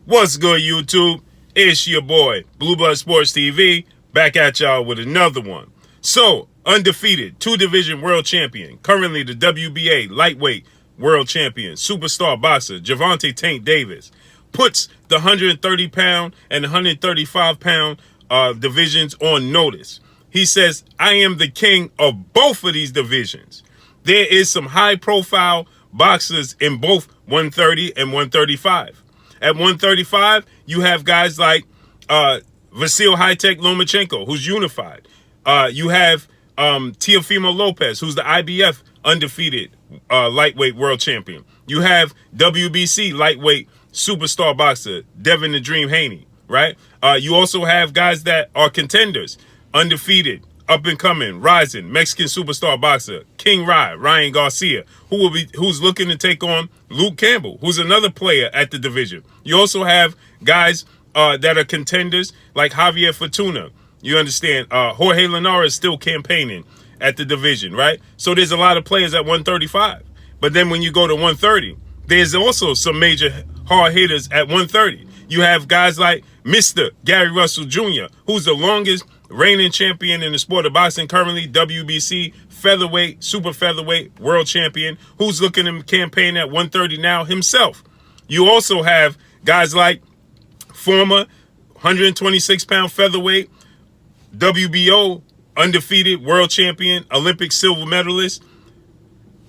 What's good, YouTube? It's your boy, Blue Blood Sports TV, back at y'all with another one. So, undefeated, two-division world champion, currently the WBA lightweight world champion, superstar boxer, Gervonta Tank Davis, puts the 130-pound and 135-pound divisions on notice. He says, I am the king of both of these divisions. There is some high-profile boxers in both 130 and 135. At 135, you have guys like Vasil High-Tech Lomachenko, who's unified. You have Teofimo Lopez, who's the IBF undefeated lightweight world champion. You have WBC lightweight superstar boxer, Devin the Dream Haney, right? You also have guys that are contenders, undefeated, up and coming, rising, Mexican superstar boxer, King Ryan Garcia, who's looking to take on Luke Campbell, who's another player at the division. You also have guys that are contenders like Javier Fortuna. You understand? Jorge Linares is still campaigning at the division, right? So there's a lot of players at 135. But then when you go to 130, there's also some major hard hitters at 130. You have guys like Mr. Gary Russell Jr., who's the longest reigning champion in the sport of boxing, currently WBC featherweight, super featherweight world champion, who's looking to campaign at 130 now himself. You also have guys like former 126-pound featherweight, WBO undefeated world champion, Olympic silver medalist,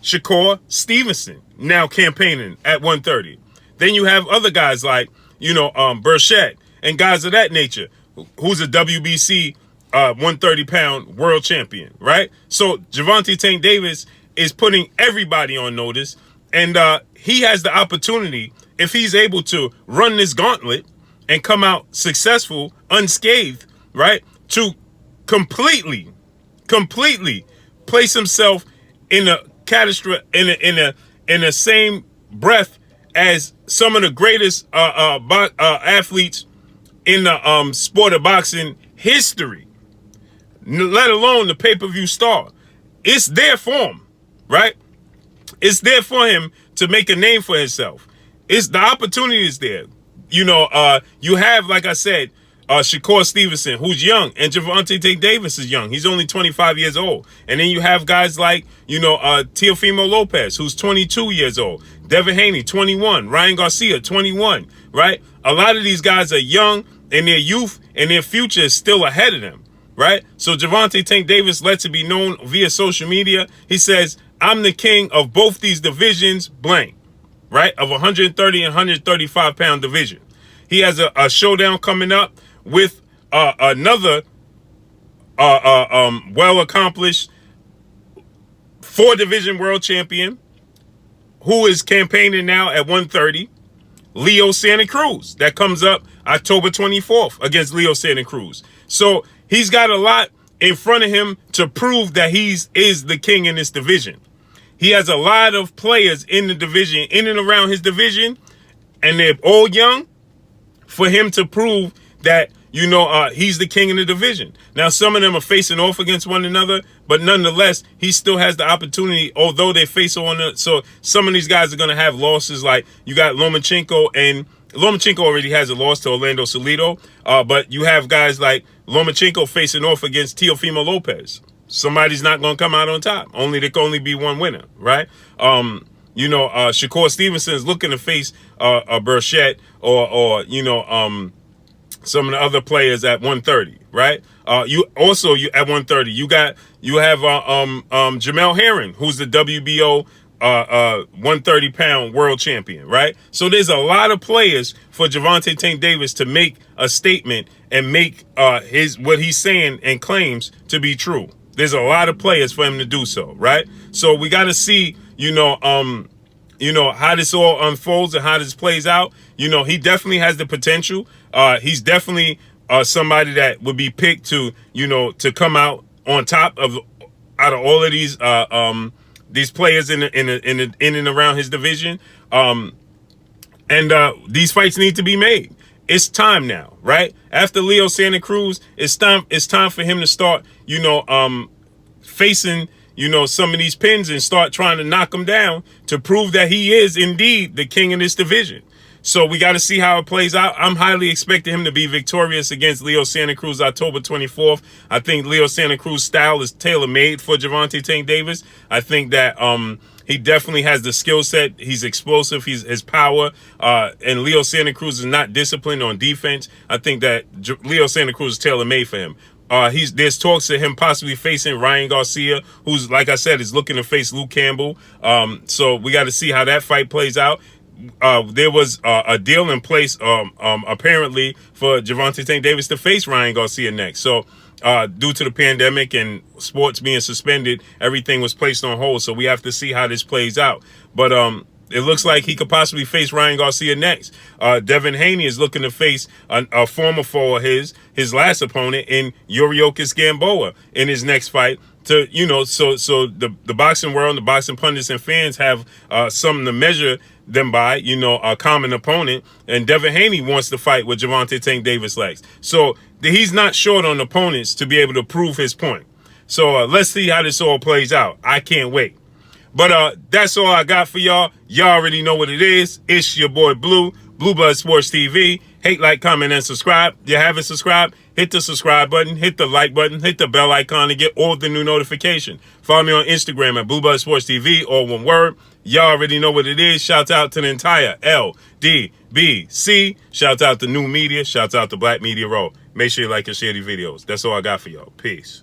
Shakur Stevenson, now campaigning at 130. Then you have other guys like, Burchett and guys of that nature, who's a WBC 130-pound world champion, right? So Gervonta Tank Davis is putting everybody on notice, and he has the opportunity, if he's able to run this gauntlet and come out successful, unscathed, right, to completely place himself in a catastrophe, in the same breath as some of the greatest athletes in the sport of boxing history, let alone the pay-per-view star. It's there for him, right? It's there for him to make a name for himself. It's the opportunity is there. You have, like I said, Shakur Stevenson, who's young, and Gervonta Tank Davis is young. He's only 25 years old. And then you have guys like, Teofimo Lopez, who's 22 years old. Devin Haney, 21. Ryan Garcia, 21, right? A lot of these guys are young, and their youth and their future is still ahead of them, right? So Gervonta Tank Davis lets it be known via social media. He says, I'm the king of both these divisions, blank, right? Of 130 and 135-pound division. He has a showdown coming up with another well-accomplished 4-division world champion who is campaigning now at 130, Leo Santa Cruz. That comes up October 24th against Leo Santa Cruz. So he's got a lot in front of him to prove that he is the king in this division. He has a lot of players in the division, in and around his division, and they're all young, for him to prove that, he's the king in the division. Now, some of them are facing off against one another, but nonetheless, he still has the opportunity, although they face on. So some of these guys are going to have losses, like you got Lomachenko, and Lomachenko already has a loss to Orlando Salido, but you have guys like Lomachenko facing off against Teofimo Lopez. Somebody's not going to come out on top. There can only be one winner, right? Shakur Stevenson is looking to face a Burchett or some of the other players at 130, right? You at 130, you have Jamel Herring, who's the WBO 130-pound world champion, right? So there's a lot of players for Gervonta Tank Davis to make a statement and make what he's saying and claims to be true. There's a lot of players for him to do so, right? So we got to see, how this all unfolds and how this plays out. He definitely has the potential. He's definitely somebody that would be picked to come out on top out of all of these players in and around his division. These fights need to be made. It's time now, right? After Leo Santa Cruz, it's time for him to start, facing, some of these pins and start trying to knock them down to prove that he is indeed the king of this division. So we got to see how it plays out. I'm highly expecting him to be victorious against Leo Santa Cruz October 24th. I think Leo Santa Cruz style is tailor-made for Gervonta Tank Davis. I think that he definitely has the skill set. He's explosive. His power. And Leo Santa Cruz is not disciplined on defense. I think that Leo Santa Cruz is tailor-made for him. There's talks of him possibly facing Ryan Garcia, who's, like I said, is looking to face Luke Campbell. So we got to see how that fight plays out. There was a deal in place, apparently, for Gervonta Tank Davis to face Ryan Garcia next. So due to the pandemic and sports being suspended, everything was placed on hold. So we have to see how this plays out. But it looks like he could possibly face Ryan Garcia next. Devin Haney is looking to face a former foe of his last opponent in Yuriorkis Gamboa in his next fight. So the boxing world, the boxing pundits and fans have something to measure them by, a common opponent. And Devin Haney wants to fight with Gervonta Tank Davis legs. So he's not short on opponents to be able to prove his point. So let's see how this all plays out. I can't wait. But that's all I got for y'all. Y'all already know what it is. It's your boy Blue Blood Sports TV. Hate, like, comment, and subscribe. If you haven't subscribed, hit the subscribe button, hit the like button, hit the bell icon to get all of the new notifications. Follow me on Instagram at Blood Sports TV, all one word. Y'all already know what it is. Shouts out to the entire LDBC. Shouts out to New Media. Shouts out to Black Media Row. Make sure you like and share these videos. That's all I got for y'all. Peace.